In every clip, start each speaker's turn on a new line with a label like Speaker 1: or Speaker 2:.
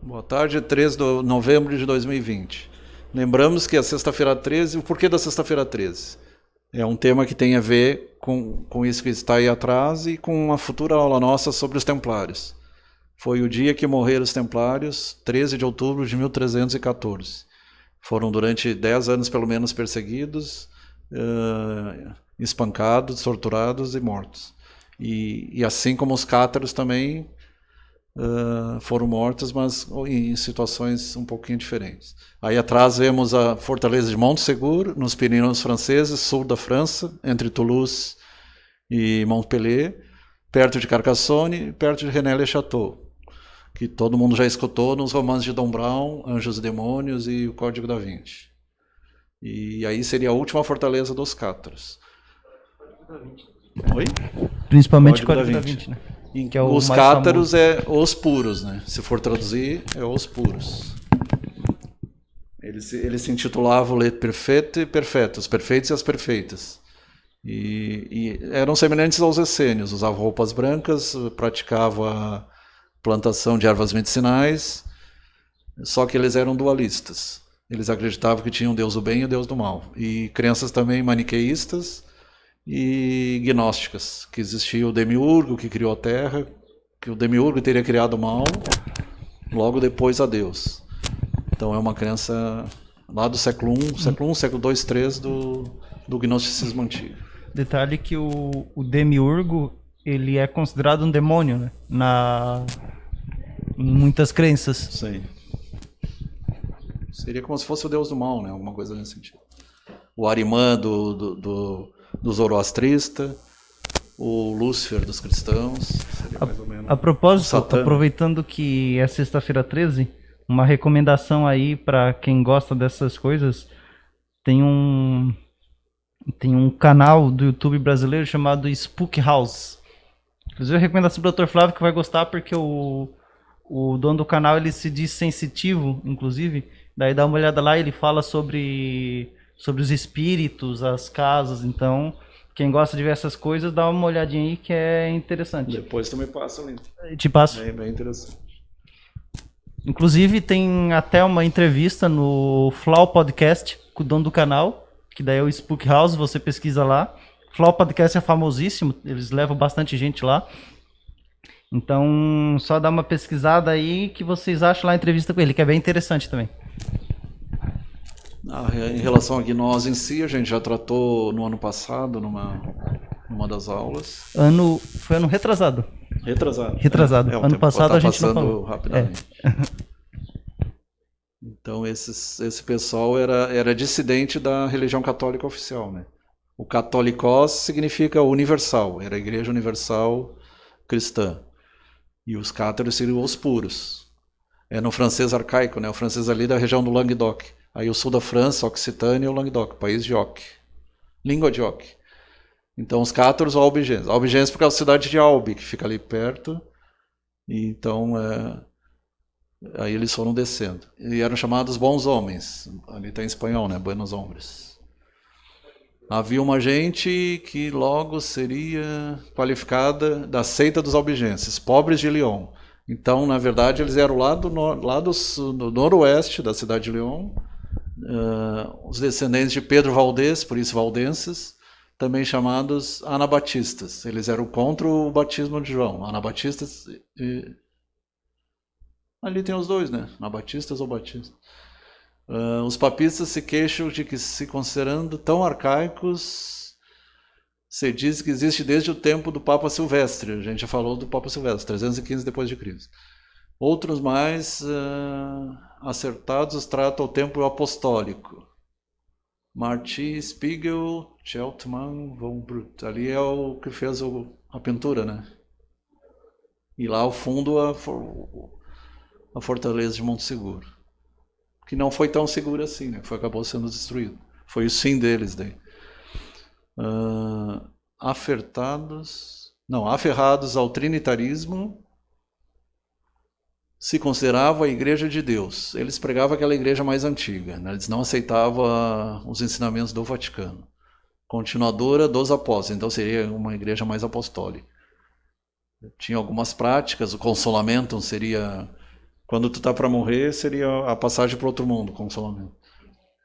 Speaker 1: Boa tarde, 13 de novembro de 2020. Lembramos que a sexta-feira 13, o porquê da sexta-feira 13? É um tema que tem a ver com isso que está aí atrás e com uma futura aula nossa sobre os templários. Foi o dia que morreram os templários, 13 de outubro de 1314. Foram durante 10 anos pelo menos perseguidos, espancados, torturados e mortos. E assim como os cátaros também foram mortos, mas em situações um pouquinho diferentes. Aí atrás vemos a fortaleza de Montségur, nos Pirineus franceses, sul da França, entre Toulouse e Montpellier, perto de Carcassonne, perto de Rennes-le-Château, que todo mundo já escutou nos romances de Dom Brown, Anjos e Demônios e o Código da Vinci. E aí seria a última fortaleza dos cátaros. Oi?
Speaker 2: Principalmente o Código da Vinci, né?
Speaker 1: Que é o os cátaros famoso. É os puros, né? Se for traduzir, é os puros. Ele se intitulava o Le Perfeito e Perfeito, os perfeitos e as perfeitas. E eram semelhantes aos essênios, usavam roupas brancas, praticavam a plantação de ervas medicinais, só que eles eram dualistas. Eles acreditavam que tinha um Deus do bem e um Deus do mal. E crenças também maniqueístas e gnósticas, que existia o demiurgo que criou a Terra, que o demiurgo teria criado o mal, logo depois a Deus. Então é uma crença lá do século I, século II, III do gnosticismo antigo.
Speaker 2: Detalhe que o demiurgo, ele é considerado um demônio, né? Em muitas crenças.
Speaker 1: Sim. Seria como se fosse o Deus do mal, né? Alguma coisa nesse sentido. O Arimã do zoroastrista, o Lúcifer dos cristãos. Seria mais ou menos
Speaker 2: a propósito, aproveitando que é sexta-feira 13, uma recomendação aí para quem gosta dessas coisas, tem um canal do YouTube brasileiro chamado Spook House. Inclusive eu recomendo para o Dr. Flávio, que vai gostar, porque o dono do canal, ele se diz sensitivo, inclusive. Daí dá uma olhada lá, ele fala sobre os espíritos, as casas. Então, quem gosta de ver essas coisas, dá uma olhadinha aí que é interessante.
Speaker 1: Depois tu me passa o link.
Speaker 2: Te passo.
Speaker 1: Bem interessante.
Speaker 2: Inclusive tem até uma entrevista no Flow Podcast com o dono do canal, que daí é o Spook House, você pesquisa lá. Flow Podcast é famosíssimo, eles levam bastante gente lá. Então, só dá uma pesquisada aí que vocês acham lá a entrevista com ele, que é bem interessante também.
Speaker 1: Em relação à gnose em si, a gente já tratou no ano passado, numa das aulas.
Speaker 2: Foi ano retrasado.
Speaker 1: Retrasado.
Speaker 2: Ano passado a gente não falou.
Speaker 1: Rapidamente. Então esse pessoal era dissidente da religião católica oficial, né? O catolicós significa universal, era a Igreja Universal Cristã. E os cátaros seriam os puros. É no francês arcaico, né? O francês ali da região do Languedoc. Aí o sul da França, Occitânia e o Languedoc, país de Oc. Língua de Oc. Então os cátaros ou albigenses. Albigenses porque é a cidade de Albi, que fica ali perto. E então aí eles foram descendo. E eram chamados bons homens. Ali está em espanhol, né? Buenos hombres. Havia uma gente que logo seria qualificada da seita dos albigenses, pobres de Lyon. Então, na verdade, eles eram lá do noroeste da cidade de Lyon, os descendentes de Pedro Valdez, por isso valdenses, também chamados anabatistas. Eles eram contra o batismo de João. Anabatistas. Ali tem os dois, né? Anabatistas ou batistas. Os papistas se queixam de que, se considerando tão arcaicos, se diz que existe desde o tempo do Papa Silvestre. A gente já falou do Papa Silvestre, 315 depois de Cristo. Outros mais acertados tratam o tempo apostólico. Marty Spiegel, Cheltman, von Brut. Ali é o que fez a pintura, né? E lá ao fundo a fortaleza de Montségur, que não foi tão segura assim, né? Acabou sendo destruído. Foi o sim deles daí. Aferrados ao trinitarismo, se considerava a Igreja de Deus. Eles pregavam aquela igreja mais antiga, né? Eles não aceitavam os ensinamentos do Vaticano. Continuadora dos apóstolos, então seria uma igreja mais apostólica. Tinha algumas práticas, o Consolamentum seria Quando tu tá para morrer, seria a passagem para outro mundo, consolamento.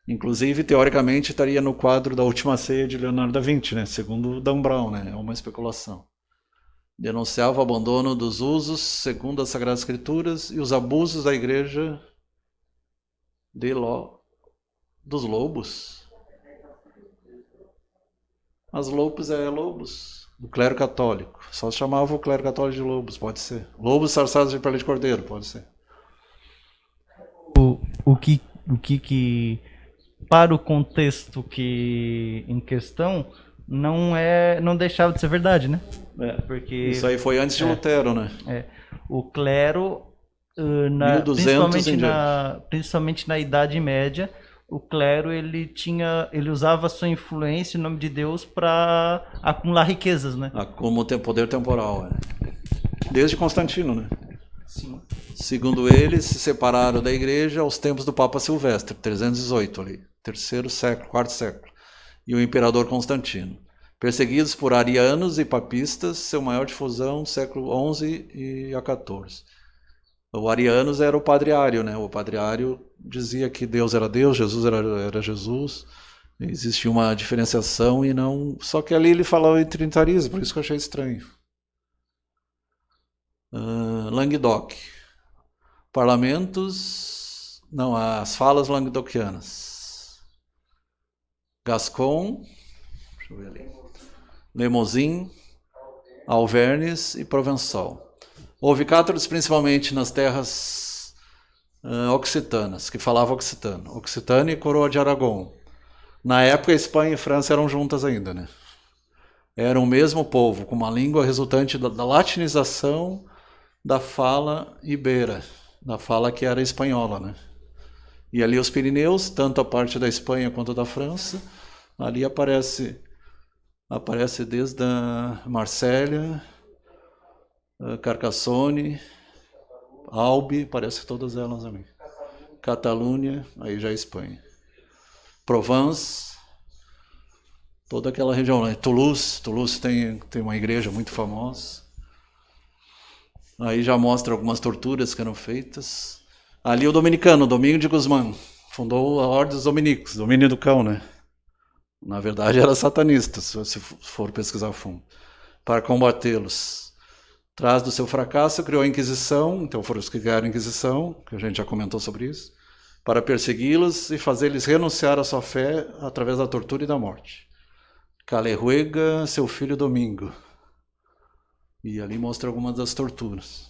Speaker 1: Inclusive, teoricamente, estaria no quadro da Última Ceia de Leonardo da Vinci, né? Segundo Dan Brown, né? É uma especulação. Denunciava o abandono dos usos, segundo as Sagradas Escrituras, e os abusos da igreja dos lobos. As lobos é lobos, do clero católico. Só se chamava o clero católico de lobos, pode ser. Lobos sarçados de pele de cordeiro, pode ser.
Speaker 2: O que para o contexto que em questão não deixava de ser verdade, né? Porque
Speaker 1: Isso aí foi antes de Lutero, né?
Speaker 2: o clero,
Speaker 1: 1200 em diante.
Speaker 2: principalmente na Idade Média, o clero ele usava a sua influência em nome de Deus para acumular riquezas, né?
Speaker 1: Como tem poder temporal, desde Constantino, né?
Speaker 2: Sim.
Speaker 1: Segundo eles, se separaram da igreja aos tempos do Papa Silvestre, 318 ali, terceiro século, quarto século, e o imperador Constantino. Perseguidos por arianos e papistas, seu maior difusão século XI e a XIV. O arianos era o Padre Ário, né? O Padre Ário dizia que Deus era Deus, Jesus era Jesus. Existia uma diferenciação e não... Só que ali ele falava em trinitarismo, por isso que eu achei estranho. Languedoc. Parlamentos... Não, as falas languedocianas. Gascon... Deixa eu ver ali. Limousin, Alvernes e Provençal. Houve cátaros principalmente nas terras occitanas, que falavam occitano. Occitânia e Coroa de Aragão. Na época, Espanha e França eram juntas ainda, né? Eram o mesmo povo, com uma língua resultante da latinização da fala ibera, da fala que era espanhola, né? E ali os Pirineus, tanto a parte da Espanha quanto da França, ali aparece desde a Marsella, Carcassonne, Albi, parece todas elas ali. Catalunha, aí já é Espanha. Provence, toda aquela região, né? Toulouse tem uma igreja muito famosa. Aí já mostra algumas torturas que eram feitas. Ali o dominicano, Domingo de Guzmán, fundou a Ordem dos Dominicos, domínio do cão, né? Na verdade era satanista, se for pesquisar a fundo, para combatê-los. Tras do seu fracasso, criou a Inquisição, então foram os que criaram a Inquisição, que a gente já comentou sobre isso, para persegui-los e fazer-lhes renunciar à sua fé através da tortura e da morte. Caleruega, seu filho Domingo. E ali mostra algumas das torturas.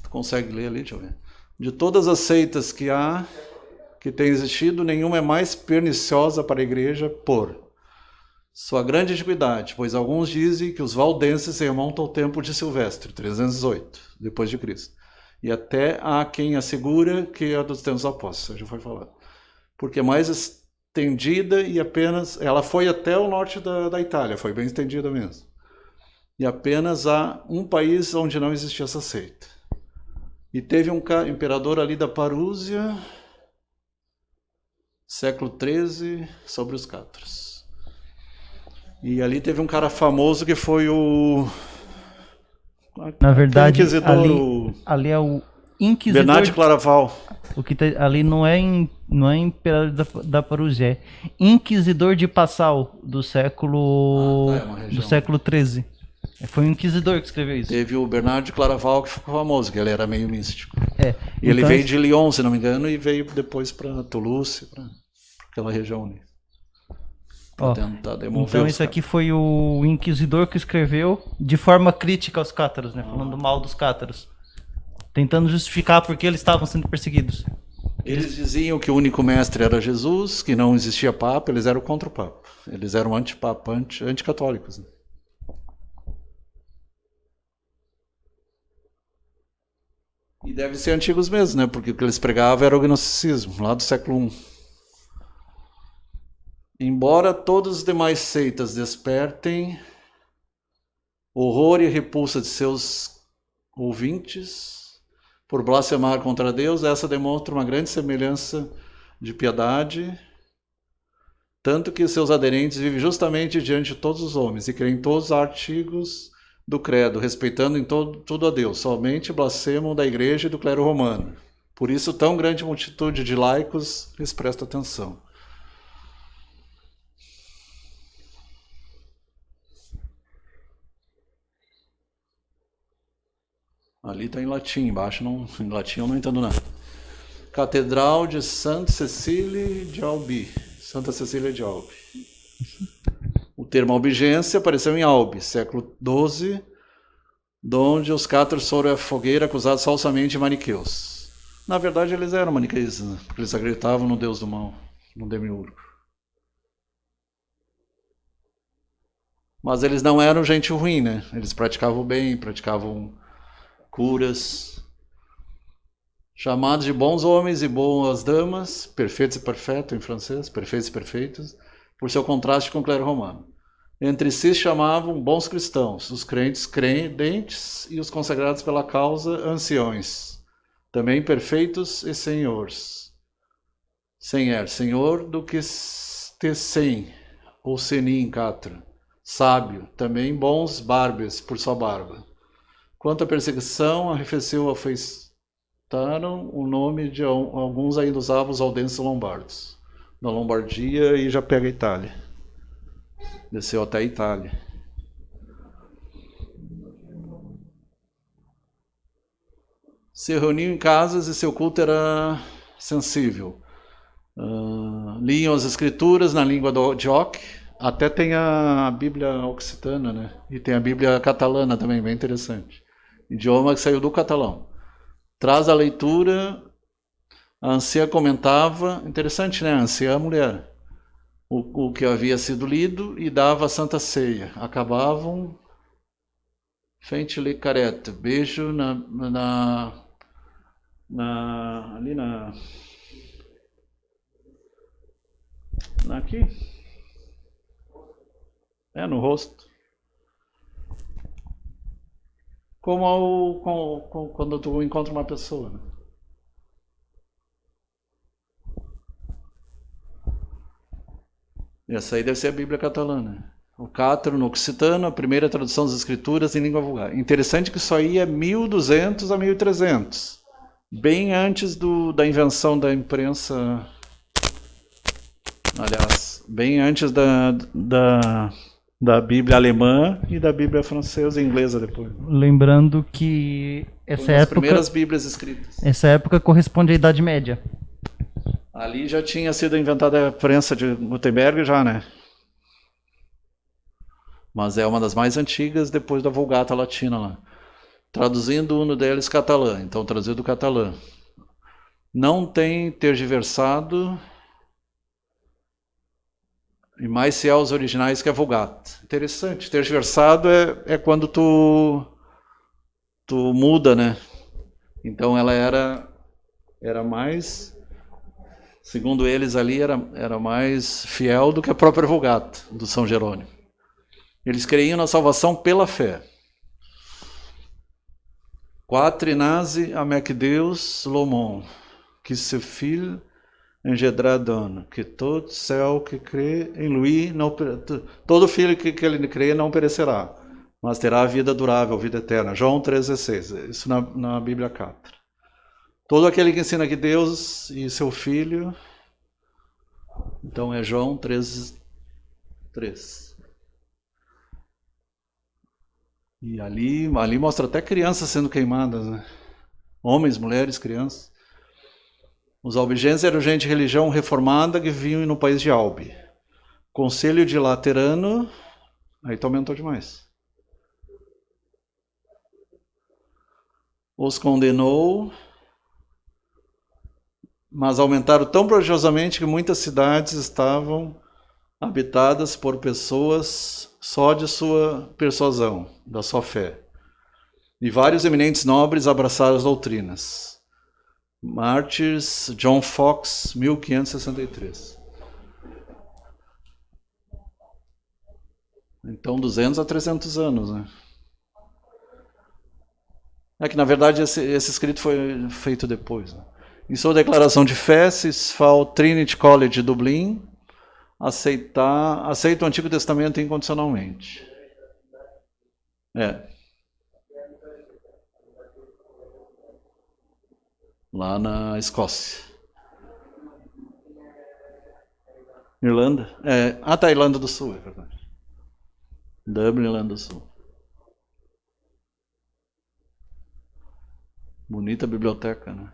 Speaker 1: Tu consegue ler ali? Deixa eu ver. De todas as seitas que têm existido, nenhuma é mais perniciosa para a igreja por sua grande antiguidade, pois alguns dizem que os valdenses se remontam ao tempo de Silvestre, 318, depois de Cristo. E até há quem assegura que é dos tempos apóstolos, já foi falado. Porque é mais estendida e apenas... Ela foi até o norte da Itália, foi bem estendida mesmo. E apenas há um país onde não existia essa seita. E teve um imperador ali da Parúzia, século XIII, sobre os cátaros. E ali teve um cara famoso que foi o...
Speaker 2: Na verdade,
Speaker 1: inquisidor,
Speaker 2: ali é o inquisidor.
Speaker 1: Bernardo de Claraval.
Speaker 2: O que ali não é imperador da Parúzia, é inquisidor de Passau do século XIII. Foi um inquisidor que escreveu isso.
Speaker 1: Teve o Bernardo de Claraval que ficou famoso, que ele era meio místico.
Speaker 2: E
Speaker 1: ele veio de Lyon, se não me engano, e veio depois para Toulouse, para aquela região ali.
Speaker 2: Então isso aqui foi o inquisidor que escreveu de forma crítica aos cátaros, né? Falando mal dos cátaros, tentando justificar porque eles estavam sendo perseguidos.
Speaker 1: Eles diziam que o único mestre era Jesus, que não existia papa, eles eram contra o papa, eles eram antipapa, anticatólicos, né? E devem ser antigos mesmo, né? Porque o que eles pregavam era o gnosticismo, lá do século I. Embora todas as demais seitas despertem horror e repulsa de seus ouvintes por blasfemar contra Deus, essa demonstra uma grande semelhança de piedade, tanto que seus aderentes vivem justamente diante de todos os homens e creem todos os artigos do credo, respeitando em tudo a Deus, somente blasfemam da igreja e do clero romano. Por isso, tão grande multitude de laicos lhes presta atenção. Ali está em latim, embaixo não, em latim eu não entendo nada. Catedral de Santa Cecília de Albi. Santa Cecília de Albi. O termo albigência apareceu em Albi, século XII, onde os cátaros foram à fogueira acusados falsamente de maniqueus. Na verdade, eles eram maniqueus, né? Porque eles acreditavam no Deus do mal, no demiurgo. Mas eles não eram gente ruim, né? Eles praticavam o bem, praticavam curas. Chamados de bons homens e boas damas, perfeitos e perfetos em francês, perfeitos e perfeitos, por seu contraste com o clero romano. Entre si chamavam bons cristãos, os crentes credentes e os consagrados pela causa anciões, também perfeitos e senhores. Senhor do que tecem, ou senim catra, sábio, também bons barbes por sua barba. Quanto à perseguição, arrefeceu o nome de alguns ainda usavam os aldenses lombardos. Na Lombardia e já pega a Itália. Desceu até a Itália. Se reuniam em casas e seu culto era sensível. Liam as escrituras na língua de Oc. Até tem a Bíblia occitana, né? E tem a Bíblia catalana também, bem interessante. Idioma que saiu do catalão. Traz a leitura, a anciã comentava, interessante, né? A anciã é a mulher. O que havia sido lido e dava a Santa Ceia. Acabavam fente-lhe careta. Beijo ali aqui. No rosto. Quando tu encontra uma pessoa, né? Essa aí deve ser a Bíblia catalana. O cátaro no occitano, a primeira tradução das escrituras em língua vulgar. Interessante que isso aí é 1200 a 1300. Bem antes da invenção da imprensa. Aliás, bem antes da Bíblia alemã e da Bíblia francesa e inglesa depois.
Speaker 2: Lembrando que essa época,
Speaker 1: primeiras Bíblias escritas.
Speaker 2: Essa época corresponde à Idade Média.
Speaker 1: Ali já tinha sido inventada a prensa de Gutenberg já, né? Mas é uma das mais antigas depois da Vulgata Latina lá. Traduzindo um deles catalã, então traduzido do catalã. Não tem tergiversado e mais fiel aos originais que a Vulgata. Interessante. Tergiversado é quando tu muda, né? Então ela era mais, segundo eles ali, era mais fiel do que a própria Vulgata do São Jerônimo. Eles creiam na salvação pela fé. Quatrinaze avec Deus l'homme, que se fil engendrado, que todo céu que crê em lui, todo filho que ele crê não perecerá, mas terá a vida durável, vida eterna. João 3,16, isso na Bíblia Catra. Todo aquele que ensina que Deus e seu Filho, então é João 3,3. E ali mostra até crianças sendo queimadas, né? Homens, mulheres, crianças. Os albigenses eram gente de religião reformada que viviam no país de Albi. Conselho de Laterano, aí aumentou demais. Os condenou, mas aumentaram tão prodigiosamente que muitas cidades estavam habitadas por pessoas só de sua persuasão, da sua fé. E vários eminentes nobres abraçaram as doutrinas. Mártires, John Fox, 1563. Então, 200 a 300 anos, né? É que, na verdade, esse escrito foi feito depois, né? Em sua declaração de fé, Cisfal Trinity College de Dublin aceita o Antigo Testamento incondicionalmente. lá na Escócia. Irlanda? Tá, Irlanda do Sul, é verdade. Dublin, Irlanda do Sul. Bonita biblioteca, né?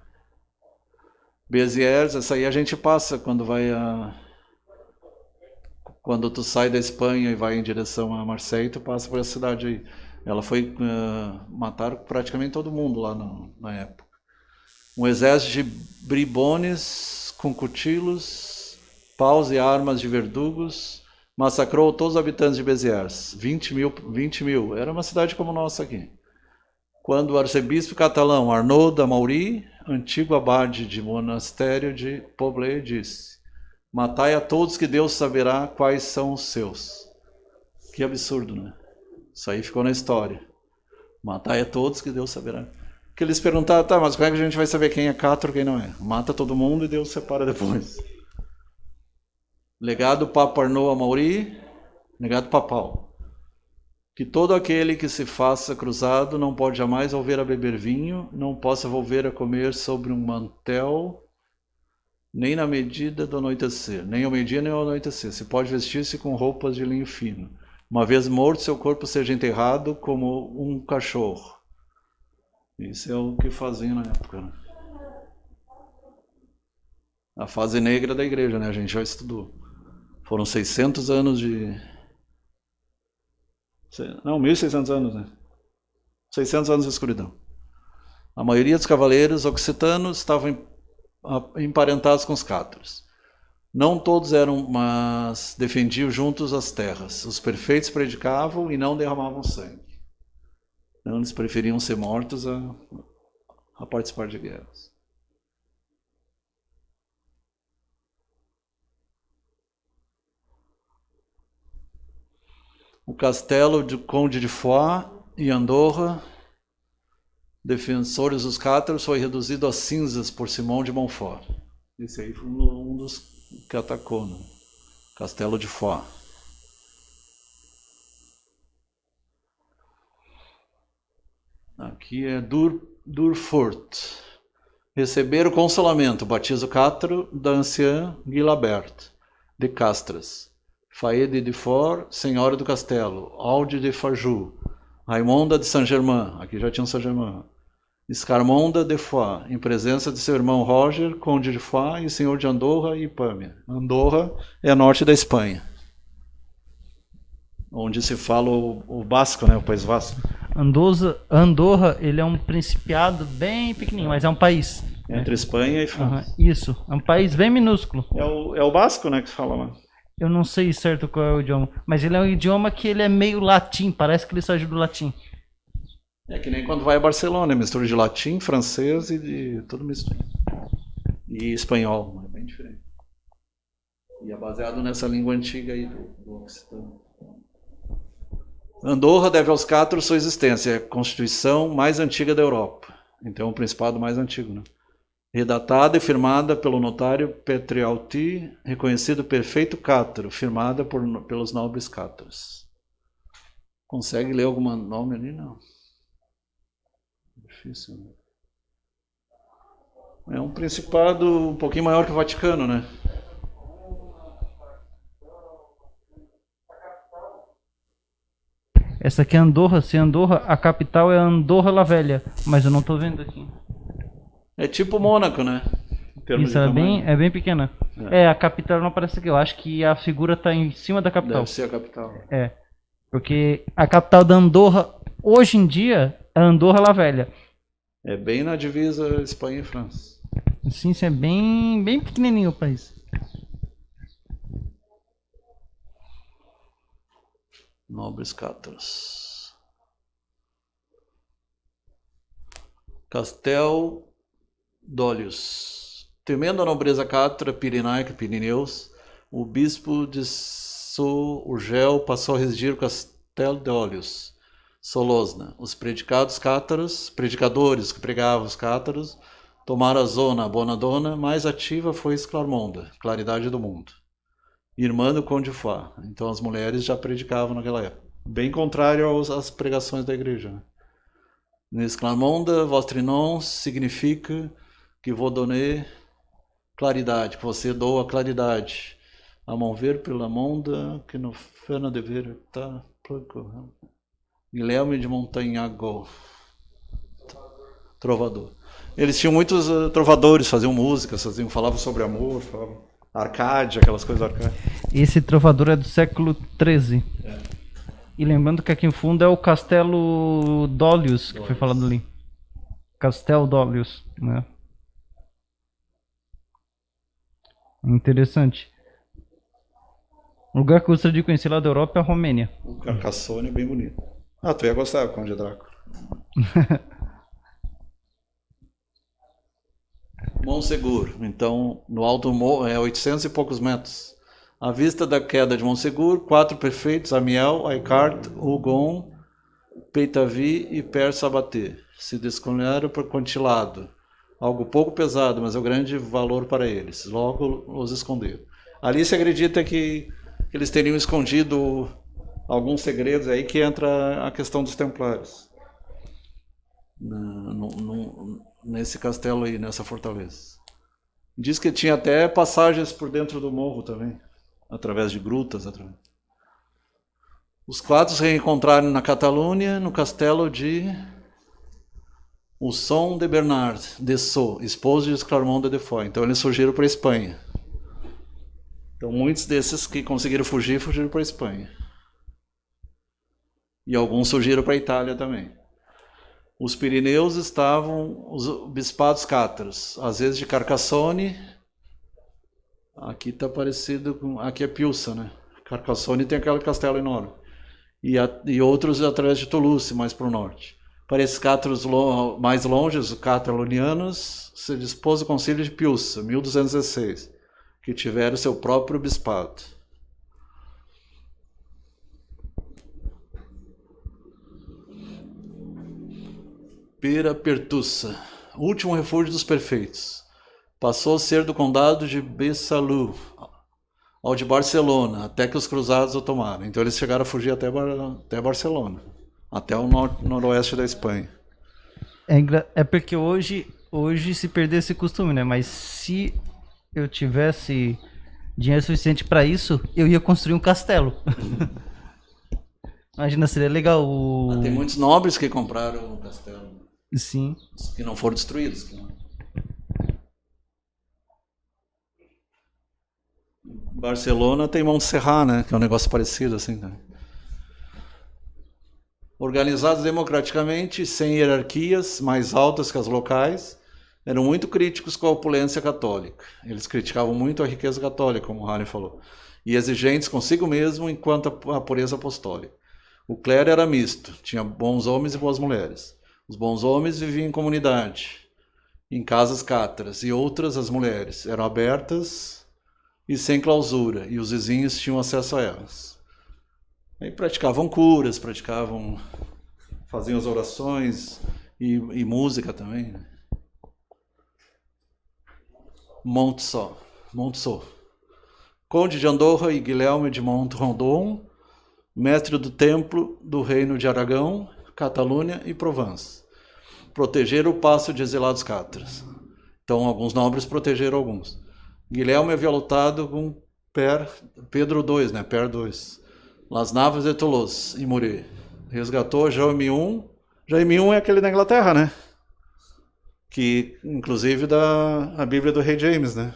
Speaker 1: Béziers, essa aí a gente passa quando quando tu sai da Espanha e vai em direção a Marseille, tu passa por essa cidade aí. Ela foi... mataram praticamente todo mundo lá na época. Um exército de bribones com cutilos, paus e armas de verdugos massacrou todos os habitantes de Béziers. 20 mil. Era uma cidade como a nossa aqui. Quando o arcebispo catalão Arnaud d'Amaury, antigo abade de monastério de Poblet, disse: matai a todos que Deus saberá quais são os seus. Que absurdo, né? Isso aí ficou na história. Matai a todos que Deus saberá. Que eles perguntaram, tá, mas como é que a gente vai saber quem é cátaro e quem não é? Mata todo mundo e Deus separa depois. Legado Papa Arnaud d'Amaury, legado papal. Que todo aquele que se faça cruzado não pode jamais volver a beber vinho, não possa volver a comer sobre um mantel, nem na medida do anoitecer, nem ao meio-dia nem ao anoitecer. Se pode vestir-se com roupas de linho fino. Uma vez morto, seu corpo seja enterrado como um cachorro. Isso é o que faziam na época, né? A fase negra da igreja, né? A gente já estudou. Foram 600 anos de... Não, 1600 anos, né? 600 anos de escuridão. A maioria dos cavaleiros occitanos estavam emparentados com os cátaros. Não todos eram, mas defendiam juntos as terras. Os perfeitos predicavam e não derramavam sangue. Então, eles preferiam ser mortos a participar de guerras. O castelo do Conde de Foix e Andorra, defensores dos cátaros, foi reduzido a cinzas por Simão de Montfort. Esse aí foi um dos que atacou, né? Castelo de Foix. Aqui é Durfort. Receberam consolamento, batizo cátaro da anciã Guilabert de Castras. Faede de Fort, senhora do castelo. Alde de Farjou. Raimonda de Saint-Germain. Aqui já tinha um Saint-Germain. Escarmonda de Foix, em presença de seu irmão Roger, conde de Foix e senhor de Andorra e Pâmia. Andorra é a norte da Espanha, onde se fala o basco, né, o País Vasco.
Speaker 2: Andorra, ele é um principado bem pequenininho, mas é um país.
Speaker 1: Entre Espanha e França.
Speaker 2: Isso, é um país bem minúsculo.
Speaker 1: É o basco, né, que se fala lá.
Speaker 2: Eu não sei certo qual é o idioma, mas ele é um idioma que ele é meio latim, parece que ele saiu do latim.
Speaker 1: É que nem quando vai a Barcelona, é mistura de latim, francês e de tudo mistura. E espanhol, é bem diferente. E é baseado nessa língua antiga aí do occitano. Andorra deve aos cátaros sua existência, é a constituição mais antiga da Europa. Então é o principado mais antigo, né? Redatada e firmada pelo notário Petrialti, reconhecido perfeito cátaro, firmada pelos nobres cátaros. Consegue ler algum nome ali? Não. Difícil, né? É um principado um pouquinho maior que o Vaticano, né?
Speaker 2: Essa aqui é Andorra. Se Andorra, a capital é Andorra la Velha, mas eu não tô vendo aqui.
Speaker 1: É tipo Mônaco, né?
Speaker 2: Isso é bem pequena. A capital não aparece aqui. Eu acho que a figura tá em cima da capital.
Speaker 1: Deve ser a capital.
Speaker 2: Porque a capital da Andorra, hoje em dia, é Andorra la Velha.
Speaker 1: É bem na divisa Espanha e França.
Speaker 2: Sim, isso é bem pequenininho o país.
Speaker 1: Nobres cátaros. Castel Dólios. Temendo a nobreza cátara pirenaica, Pirineus, o bispo de Urgel passou a residir no Castelo Dólios, Solosna. Os predicadores que pregavam os cátaros, tomaram a zona Bonadona, mais ativa foi Esclarmonda, Claridade do Mundo, irmã do Conde de Foix. Então as mulheres já predicavam naquela época. Bem contrário às pregações da igreja, né? Esclarmonda, Vostrinon, significa que vos donne claridade, que você doa claridade. A mão ver pela monda, que no fena dever tá. Guilherme de Montanhago, trovador. Eles tinham muitos trovadores, faziam músicas, falavam sobre amor, falavam Arcádia, aquelas coisas arcádias.
Speaker 2: Esse trovador é do século XIII. E lembrando que aqui em fundo é o Castelo Dolius, que foi falado ali. Castel Dolius, né? Interessante. O lugar que eu gostaria de conhecer lá da Europa é a Romênia.
Speaker 1: O Carcassonne é bem bonito. Ah, tu ia gostar, Conde Drácula. Monsegur. Então, no alto morro é 800 e poucos metros. À vista da queda de Monsegur, 4 prefeitos, Amiel, Aicard, Rougon, Peitavi e Persabaté, se descolharam por contilado. Algo pouco pesado, mas é o grande valor para eles. Logo os esconderam. Ali se acredita que eles teriam escondido alguns segredos, aí que entra a questão dos templários. Nesse castelo aí, nessa fortaleza. Diz que tinha até passagens por dentro do morro também, através de grutas. Os 4 se reencontraram na Catalunha, no castelo de Usson de Bernard de Sceaux, esposo de Clermont de Foix. Então eles fugiram para a Espanha. Então muitos desses que conseguiram fugir, fugiram para a Espanha. E alguns fugiram para a Itália também. Os Pirineus estavam os bispados cátaros, às vezes de Carcassonne. Aqui está parecido com... Aqui é Pilsa, né? Carcassonne tem aquele castelo enorme. E outros através de Toulouse, mais para o norte. Para esses cátaros mais longe, os catalonianos, se dispôs o concílio de Pilsa, 1216, que tiveram seu próprio bispado. Pera Pertussa, último refúgio dos perfeitos. Passou a ser do condado de Besalú ao de Barcelona, até que os cruzados o tomaram. Então eles chegaram a fugir até Barcelona, até o noroeste da Espanha.
Speaker 2: É porque hoje se perdeu esse costume, né? Mas se eu tivesse dinheiro suficiente para isso, eu ia construir um castelo. Imagina, seria legal.
Speaker 1: Tem muitos nobres que compraram o castelo.
Speaker 2: Sim.
Speaker 1: Que não foram destruídos. Barcelona tem Montserrat, né? Que é um negócio parecido assim, né? Organizados democraticamente, sem hierarquias mais altas que as locais, eram muito críticos com a opulência católica. Eles criticavam muito a riqueza católica, como o Halley falou, e exigentes consigo mesmo enquanto a pureza apostólica. O clero era misto, tinha bons homens e boas mulheres. Os bons homens viviam em comunidade, em casas cátaras, e outras, as mulheres, eram abertas e sem clausura, e os vizinhos tinham acesso a elas. Aí praticavam curas, faziam as orações e música também. Montceau, Conde de Andorra e Guilherme de Montrondon, mestre do templo do reino de Aragão, Catalunha e Provence. Protegeram o passo de exilados cátaros. Então alguns nobres protegeram alguns. Guilherme havia lutado com Pedro II, né? Per II. Las Navas de Toulouse e Muret. Resgatou Jaime I. Jaime I é aquele da Inglaterra, né? Que inclusive dá a Bíblia do rei James, né?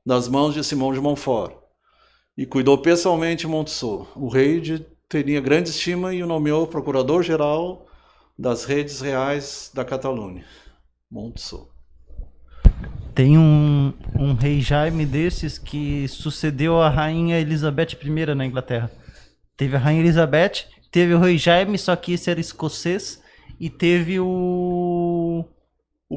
Speaker 1: Das mãos de Simão de Montfort. E cuidou pessoalmente de Montceau. O rei teria grande estima e o nomeou procurador-geral das redes reais da Catalunha. Montceau.
Speaker 2: Tem um rei Jaime desses que sucedeu a rainha Elizabeth I na Inglaterra. Teve a rainha Elizabeth, teve o rei Jaime, só que esse era escocês, e teve o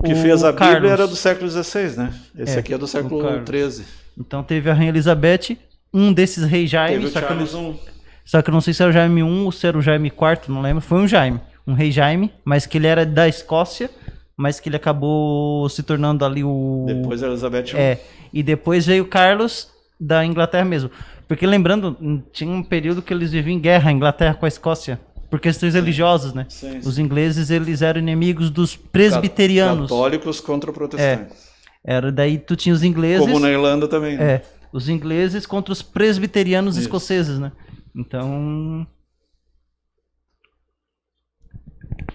Speaker 1: que fez a Bíblia
Speaker 2: Carlos.
Speaker 1: Era do século XVI, né? Esse aqui é do século XIII.
Speaker 2: Então teve a rainha Elizabeth, um desses reis Jaime, só que eu não sei se era o Jaime I ou se era o Jaime IV, não lembro. Foi um rei Jaime, mas que ele era da Escócia, mas que ele acabou se tornando ali o...
Speaker 1: Depois a Elizabeth I.
Speaker 2: E depois veio o Carlos da Inglaterra mesmo. Porque lembrando, tinha um período que eles viviam em guerra, a Inglaterra com a Escócia. por questões religiosas, né?
Speaker 1: Sim,
Speaker 2: Os
Speaker 1: sim.
Speaker 2: ingleses, eles eram inimigos dos presbiterianos.
Speaker 1: Católicos contra protestantes.
Speaker 2: Era daí tu tinha os ingleses,
Speaker 1: Como na Irlanda também, né?
Speaker 2: os ingleses contra os presbiterianos
Speaker 1: Isso.
Speaker 2: escoceses, né? Então,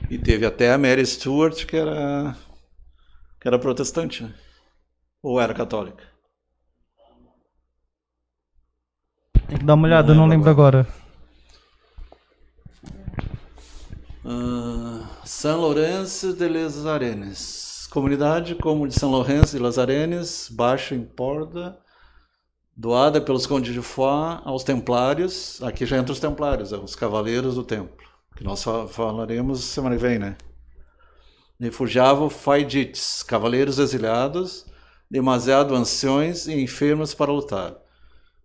Speaker 1: E teve até a Mary Stuart, que era protestante, né? Ou era católica?
Speaker 2: tem que dar uma olhada, eu não lembro agora.
Speaker 1: São Lourenço de Les Arenes. Comunidade como de São Lourenço de Les Arenes, baixa em Porda, doada pelos condes de Foix aos templários. Aqui já entra os templários, os cavaleiros do templo, que nós falaremos semana que vem, né? Refugiavam faidites, cavaleiros exiliados, demasiado anciões e enfermos para lutar.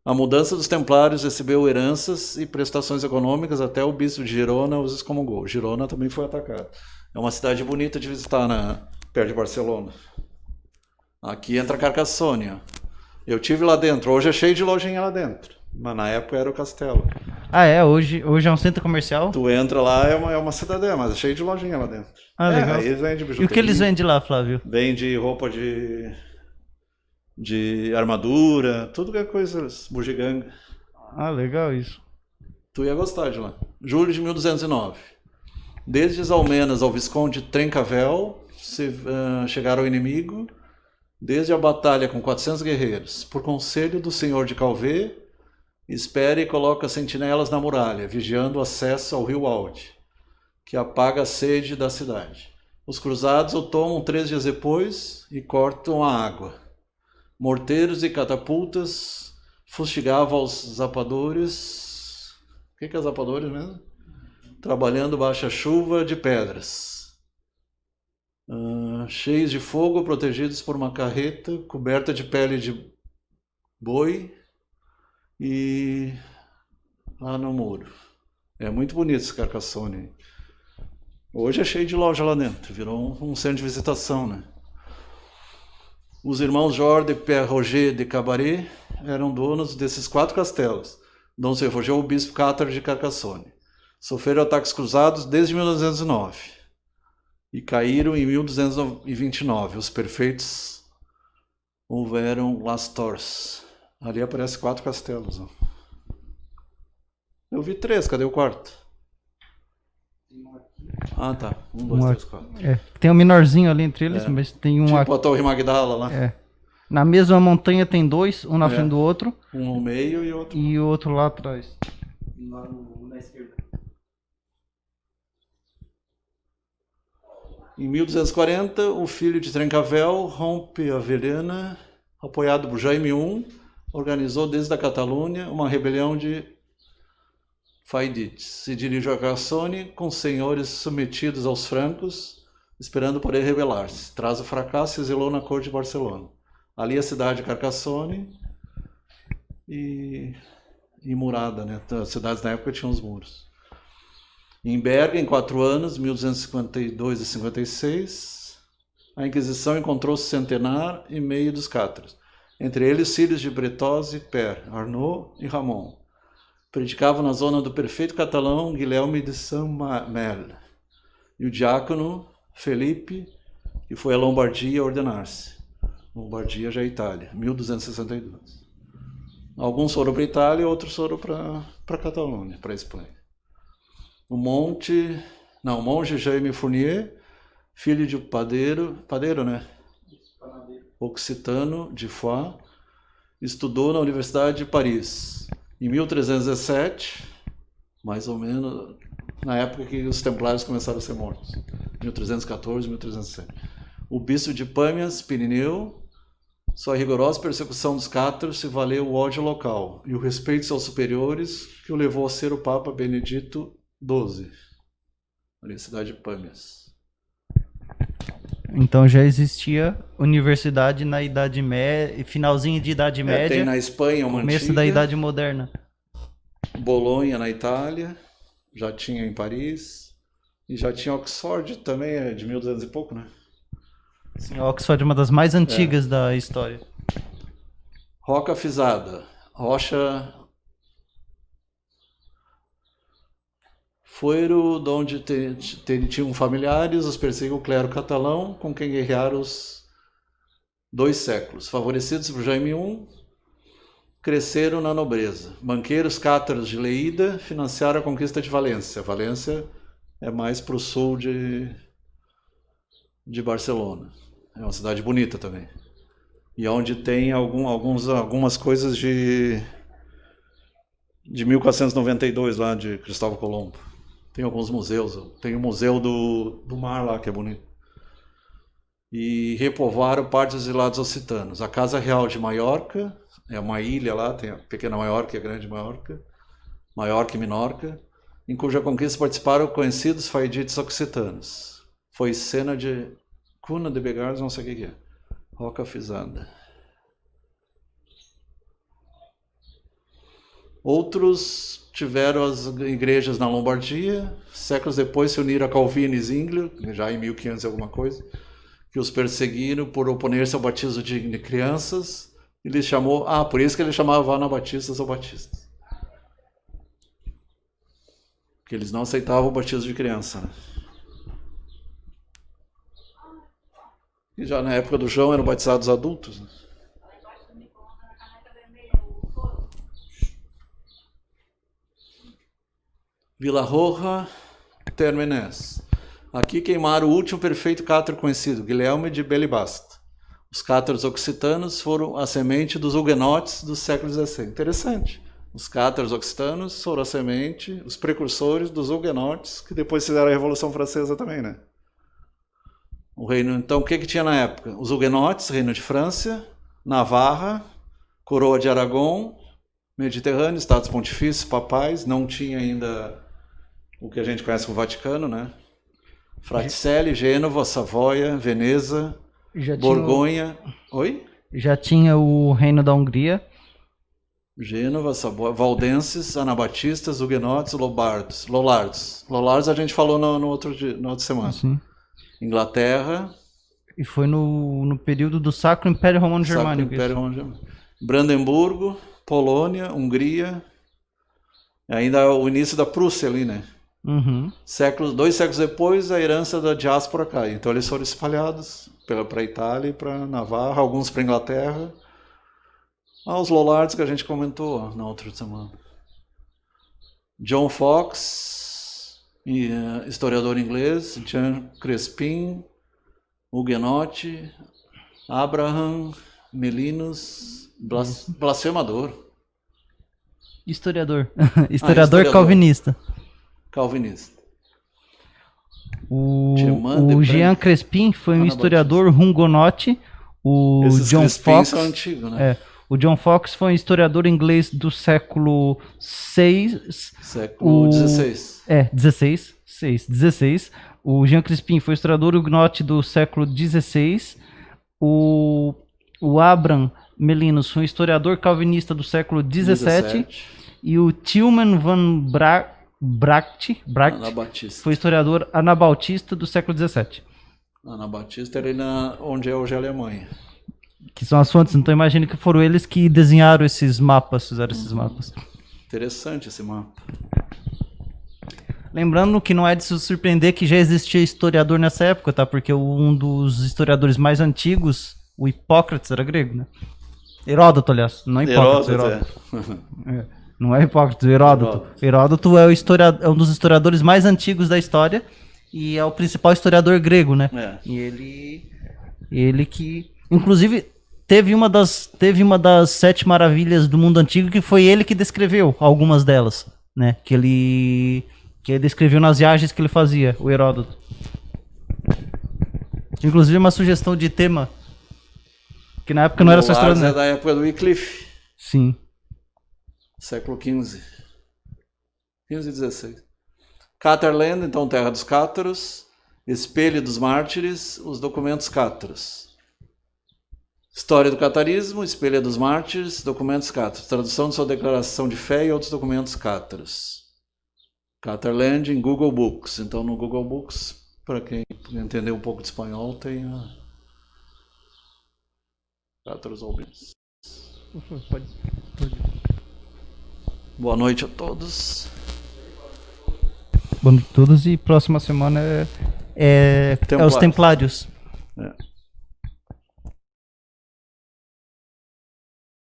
Speaker 1: A mudança dos templários recebeu heranças e prestações econômicas até o bispo de Girona os excomungou. Girona também foi atacada. É uma cidade bonita de visitar perto de Barcelona. Aqui entra Carcassonne. Eu tive lá dentro. Hoje é cheio de lojinha lá dentro. Mas na época era o castelo.
Speaker 2: Ah, é? Hoje é um centro comercial?
Speaker 1: Tu entra lá, é uma cidadela, mas é cheio de lojinha lá dentro.
Speaker 2: Ah, legal.
Speaker 1: Aí vende
Speaker 2: E
Speaker 1: bijuteria.
Speaker 2: o que eles vendem lá, Flávio?
Speaker 1: Vende roupa de armadura, tudo que é coisa bugiganga.
Speaker 2: Ah, legal isso.
Speaker 1: Tu ia gostar de lá. Julho de 1209. Desde as Almenas ao Visconde de Trencavel chegaram ao inimigo, desde a batalha com 400 guerreiros. Por conselho do senhor de Calvé, espere e coloca sentinelas na muralha, vigiando o acesso ao rio Alde, que apaga a sede da cidade. Os cruzados o tomam 3 dias depois e cortam a água. Morteiros e catapultas fustigavam os zapadores. O que é zapadores mesmo? Trabalhando baixa chuva de pedras. Cheios de fogo, protegidos por uma carreta coberta de pele de boi e lá no muro. É muito bonito esse Carcassonne. Hoje é cheio de loja lá dentro, virou um centro de visitação, né? Os irmãos Jorge de Père Roger de Cabaret eram donos desses 4 castelos, onde se refugiou o bispo Cátaro de Carcassonne. Sofreram ataques cruzados desde 1909 e caíram em 1229. Os perfeitos houveram Las Torres. Ali aparece 4 castelos. Ó. Eu vi 3, cadê o quarto? Ah, tá. 1, 2, 3, 4.
Speaker 2: Tem um menorzinho ali entre eles, mas tem um
Speaker 1: Tipo a Torre Magdala lá.
Speaker 2: Na mesma montanha tem 2, um na frente do outro.
Speaker 1: Um no meio e outro.
Speaker 2: E o outro lá atrás.
Speaker 3: Lá na esquerda.
Speaker 1: Em 1240, o filho de Trencavel rompe a Verena, apoiado por Jaime I, organizou desde a Catalunha uma rebelião de faidites. Se dirigiu a Carcassonne com senhores submetidos aos francos, esperando poder rebelar-se. Tras o fracasso, se exilou na corte de Barcelona. Ali a cidade de Carcassonne e murada, né? As cidades na época tinham os muros. Em Berga, em 4 anos, 1252 e 56, a Inquisição encontrou-se centenar e meio dos cátaros, entre eles filhos de Bretose, Père, Arnaud e Ramon. Predicavam na zona do perfeito catalão Guilherme de Saint-Mel e o diácono Felipe, que foi a Lombardia a ordenar-se. Lombardia já é Itália, 1262. Alguns foram para a Itália, outros foram para a Catalunha, para a Espanha. O monge Jaime Fournier, filho de padeiro, né? Occitano de Foix, estudou na Universidade de Paris. Em 1317, mais ou menos, na época que os templários começaram a ser mortos. 1314, 1317. O bispo de Pamias, Pirineu, sua rigorosa persecução dos cátaros se valeu o ódio local e o respeito de seus superiores que o levou a ser o Papa Benedito XII, ali na cidade de Pamias.
Speaker 2: Então já existia universidade na Idade Média, finalzinho de Idade Média.
Speaker 1: Tem na Espanha uma
Speaker 2: começo
Speaker 1: antiga,
Speaker 2: da Idade Moderna.
Speaker 1: Bolonha na Itália, já tinha em Paris, e já tinha Oxford também, de 1200 e pouco, né?
Speaker 2: Sim, Oxford é uma das mais antigas da história.
Speaker 1: Roca Fisada, rocha Foram de onde tinham familiares, os perseguiu o clero catalão, com quem guerrearam os 2 séculos. Favorecidos por Jaime I, cresceram na nobreza. Banqueiros cátaros de Leida financiaram a conquista de Valência. Valência é mais para o sul de Barcelona. É uma cidade bonita também. E onde tem algumas coisas de 1492 lá, de Cristóvão Colombo. Tem alguns museus. Tem o Museu do Mar lá, que é bonito. E repovoaram partes dos ilados occitanos. A Casa Real de Maiorca, é uma ilha lá, tem a Pequena Maiorca e a Grande Maiorca, Maiorca e Minorca, em cuja conquista participaram conhecidos faidites occitanos. Foi cena de Cuna de Begares, não sei o que é. Roca Fisada. Outros tiveram as igrejas na Lombardia, séculos depois se uniram a Calvino e Zwingli, já em 1500 e alguma coisa, que os perseguiram por oponer-se ao batismo de crianças. Ele chamou, por isso que ele chamava anabatistas ou batistas. Porque eles não aceitavam o batismo de criança, né? E já na época do João eram batizados adultos, né? Vila Roja, Termenés. Aqui queimaram o último perfeito cátaro conhecido, Guilherme de Belibasta. Os cátaros occitanos foram a semente dos huguenotes do século XVI. Interessante. Os cátaros occitanos foram a semente, os precursores dos huguenotes, que depois fizeram a Revolução Francesa também, né? O reino, então, o que tinha na época? Os huguenotes, reino de França, Navarra, coroa de Aragão, Mediterrâneo, estados pontifícios, papais, não tinha ainda o que a gente conhece como Vaticano, né? Fraticelli, Gênova, Savoia, Veneza, Borgonha. Oi?
Speaker 2: Já tinha o reino da Hungria.
Speaker 1: Gênova, Savoia, Valdenses, Anabatistas, Huguenotes, Lollardos. Lollardos a gente falou na outra semana.
Speaker 2: Sim.
Speaker 1: Inglaterra.
Speaker 2: E foi no período do Sacro Império Romano Germânico.
Speaker 1: Brandemburgo, Polônia, Hungria. Ainda o início da Prússia ali, né?
Speaker 2: Uhum.
Speaker 1: 2 séculos depois, a herança da diáspora cai. Então eles foram espalhados para a Itália e para Navarra, alguns para a Inglaterra. Os Lollards que a gente comentou na outra semana. John Fox, historiador inglês, Jean Crespin, Huguenote, Abraham, Melinos, blasfemador.
Speaker 2: Historiador. Historiador calvinista. O Jean Crespin foi um historiador hugonote.
Speaker 1: Esses
Speaker 2: John Fox
Speaker 1: são antigos, né?
Speaker 2: O John Fox foi um historiador inglês do século VI.
Speaker 1: Século XVI.
Speaker 2: 16. O Jean Crespin foi historiador hugonote do século XVI. O Abraham Melinos foi um historiador calvinista do século XVII. E o Tilman van Bracht foi historiador anabautista do século XVII.
Speaker 1: Anabautista era onde é hoje a Alemanha.
Speaker 2: Que são as fontes, então imagino que foram eles que desenharam esses mapas, fizeram esses mapas.
Speaker 1: Interessante esse mapa.
Speaker 2: Lembrando que não é de se surpreender que já existia historiador nessa época, tá? Porque um dos historiadores mais antigos, o Hipócrates, era grego, né? Heródoto, aliás, não é Hipócrates. Não é Hipócrates, Heródoto. Heródoto é um dos historiadores mais antigos da história e é o principal historiador grego, né? E ele que... Inclusive, teve uma das 7 maravilhas do mundo antigo que foi ele que descreveu algumas delas, né? Que ele descreveu nas viagens que ele fazia, o Heródoto. Inclusive, uma sugestão de tema que na época não era só história, né?
Speaker 1: É da época do Wycliffe.
Speaker 2: Sim.
Speaker 1: Século XV. 15 e 16. Catarland, então, terra dos cátaros. Espelho dos mártires, os documentos cátaros. História do catarismo, Espelho dos mártires, documentos cátaros. Tradução de sua declaração de fé e outros documentos cátaros. Catarland em Google Books. Então, no Google Books, para quem entender um pouco de espanhol, tem a Cátaros Albinos.
Speaker 2: Pode.
Speaker 1: Boa noite a todos.
Speaker 2: Boa noite a todos e próxima semana é os
Speaker 1: Templários.
Speaker 2: Templários.
Speaker 1: É.